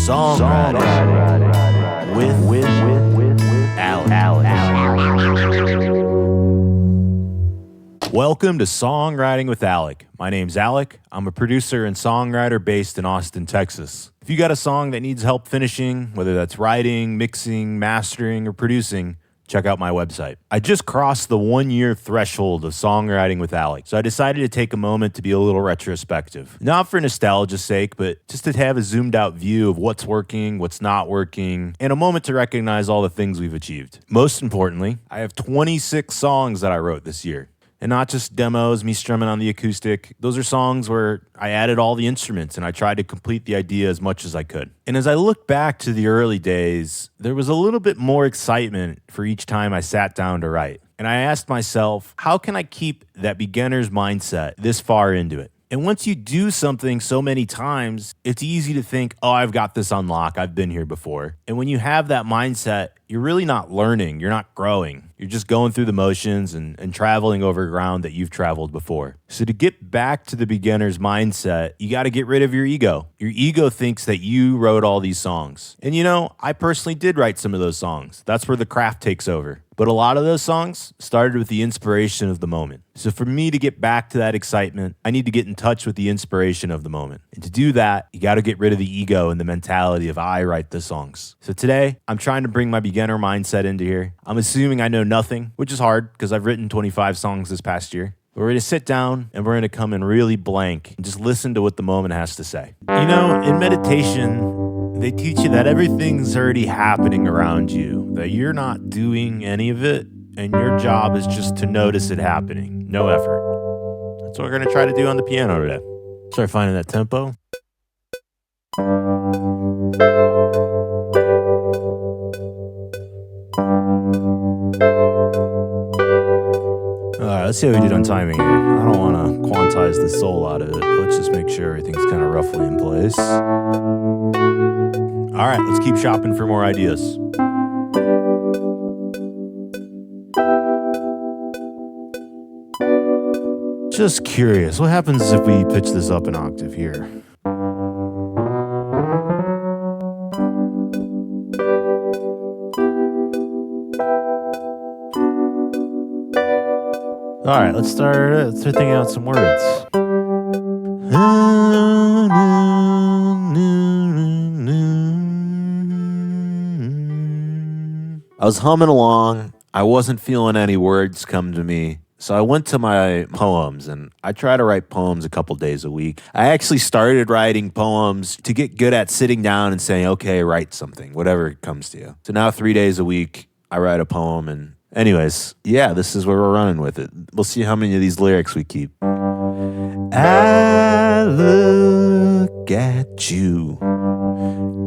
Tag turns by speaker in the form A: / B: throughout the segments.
A: Songwriting with Alec. Welcome to Songwriting with Alec. My name's Alec. I'm a producer and songwriter based in Austin, Texas. If you got a song that needs help finishing, whether that's writing, mixing, mastering, or producing, check out my website. I just crossed the 1-year threshold of Songwriting with Alec, so I decided to take a moment to be a little retrospective. Not for nostalgia's sake, but just to have a zoomed out view of what's working, what's not working, and a moment to recognize all the things we've achieved. Most importantly, I have 26 songs that I wrote this year. And not just demos, me strumming on the acoustic. Those are songs where I added all the instruments and I tried to complete the idea as much as I could. And as I look back to the early days, there was a little bit more excitement for each time I sat down to write. And I asked myself, how can I keep that beginner's mindset this far into it? And once you do something so many times, it's easy to think, oh, I've got this on lock. I've been here before. And when you have that mindset, you're really not learning. You're not growing. You're just going through the motions and traveling over ground that you've traveled before. So to get back to the beginner's mindset, you got to get rid of your ego. Your ego thinks that you wrote all these songs. And you know, I personally did write some of those songs. That's where the craft takes over. But a lot of those songs started with the inspiration of the moment. So for me to get back to that excitement, I need to get in touch with the inspiration of the moment. And to do that, you got to get rid of the ego and the mentality of I write the songs. So today, I'm trying to bring my beginner mindset into here. I'm assuming I know nothing, which is hard because I've written 25 songs this past year. But we're going to sit down and we're going to come in really blank and just listen to what the moment has to say. You know, in meditation, they teach you that everything's already happening around you, that you're not doing any of it, and your job is just to notice it happening. No effort. That's what we're going to try to do on the piano today. Start finding that tempo. All right, let's see how we did on timing here. I don't want to quantize the soul out of it. Let's just make sure everything's kind of roughly in place. All right, let's keep shopping for more ideas. Just curious, what happens if we pitch this up an octave here? All right, let's start thinking out some words. I was humming along. I wasn't feeling any words come to me. So I went to my poems, and I try to write poems a couple days a week. I actually started writing poems to get good at sitting down and saying, okay, write something, whatever comes to you. So now 3 days a week, I write a poem. And anyways, yeah, this is where we're running with it. We'll see how many of these lyrics we keep. I look at you,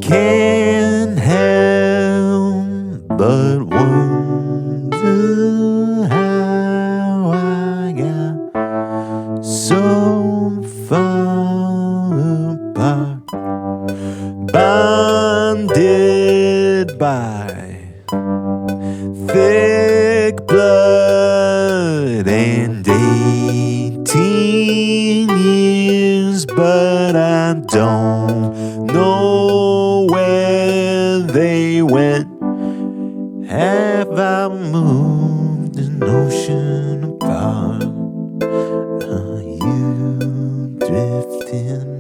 A: can't help but wonder how I got so far apart, bonded by thick blood and 18 years, but I don't know where they went. Have I moved an ocean apart? Are you drifting,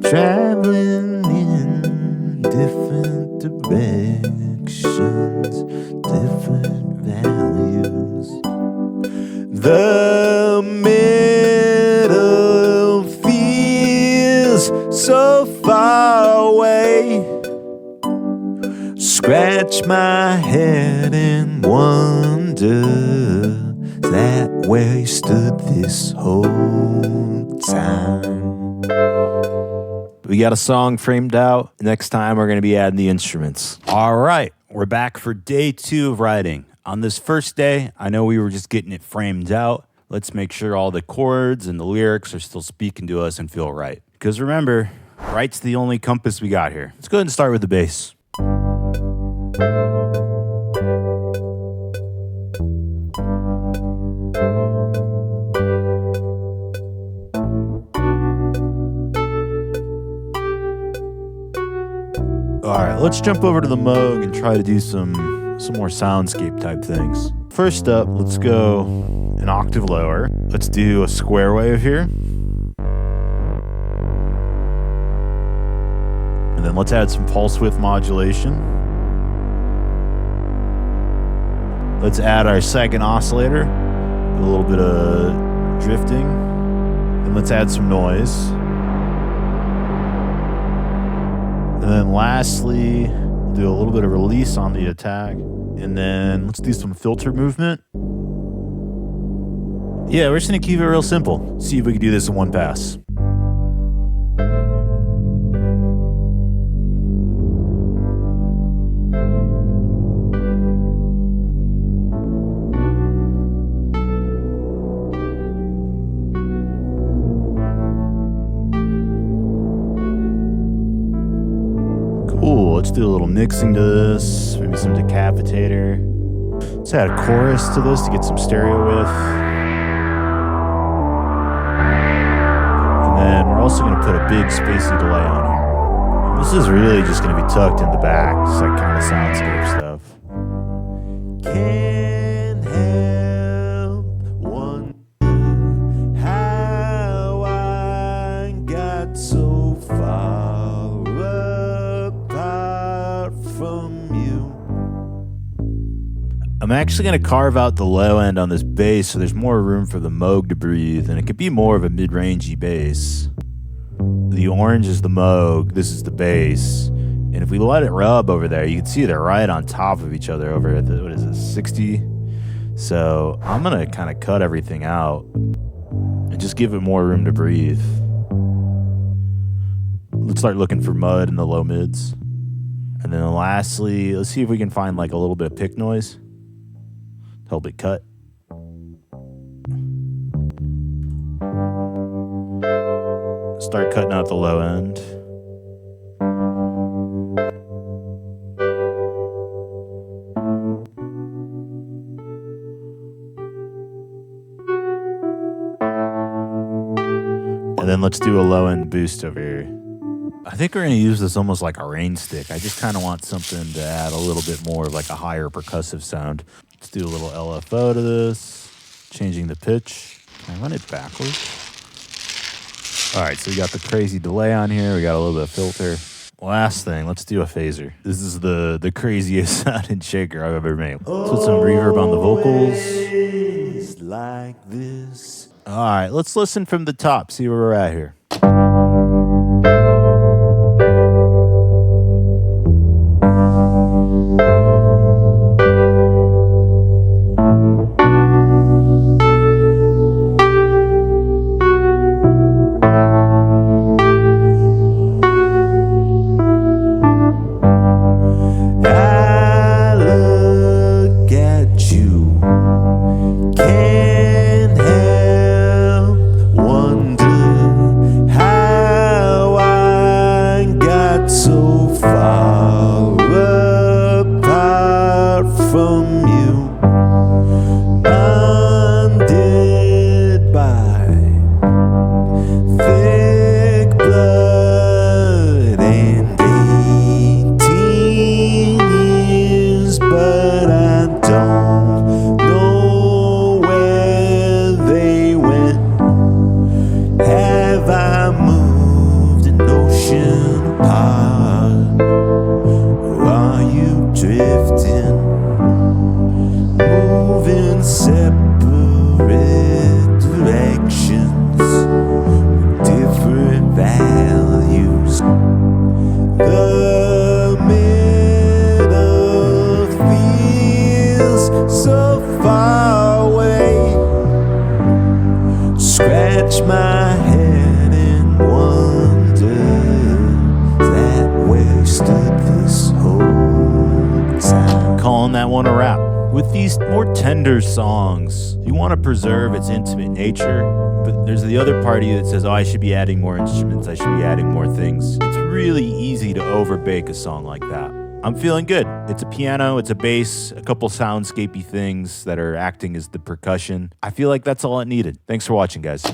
A: traveling in different directions, different values? The middle feels so far away. Scratch my head and wonder, is that where you stood this whole time? We got a song framed out. Next time we're going to be adding the instruments. All right, we're back for day 2 of writing. On this first day, I know we were just getting it framed out. Let's make sure all the chords and the lyrics are still speaking to us and feel right. Because remember, right's the only compass we got here. Let's go ahead and start with the bass. All right, let's jump over to the Moog and try to do some more soundscape type things. First up, let's go an octave lower. Let's do a square wave here. And then let's add some pulse width modulation. Let's add our second oscillator, a little bit of drifting, and let's add some noise. And then lastly, we'll do a little bit of release on the attack. And then let's do some filter movement. Yeah, we're just gonna keep it real simple. See if we can do this in one pass. Cool, let's do a little mixing to this, maybe some decapitator. Let's add a chorus to this to get some stereo width. And then we're also gonna put a big spacey delay on here. This is really just gonna be tucked in the back, just like kind of soundscape stuff. Can't help wondering how I got so far from you. I'm actually going to carve out the low end on this bass so there's more room for the Moog to breathe, and it could be more of a mid-rangey bass. The orange is the Moog, this is the bass, and if we let it rub over there, you can see they're right on top of each other over at the, what is it, 60? So I'm going to kind of cut everything out and just give it more room to breathe. Let's start looking for mud in the low mids. And then lastly, let's see if we can find like a little bit of pick noise. Help it cut. Start cutting out the low end. And then let's do a low end boost over here. I think we're going to use this almost like a rain stick. I just kind of want something to add a little bit more of like a higher percussive sound. Let's do a little LFO to this, changing the pitch. Can I run it backwards? All right, so we got the crazy delay on here. We got a little bit of filter. Last thing, let's do a phaser. This is the craziest sounding shaker I've ever made. Let's put some reverb on the vocals. Like this. All right, let's listen from the top, see where we're at here. That one a wrap. With these more tender songs, you want to preserve its intimate nature, but there's the other party that says, oh, I should be adding more instruments, I should be adding more things. It's really easy to overbake a song like that. I'm feeling good. It's a piano, it's a bass, a couple soundscapey things that are acting as the percussion. I feel like that's all it needed. Thanks for watching, guys.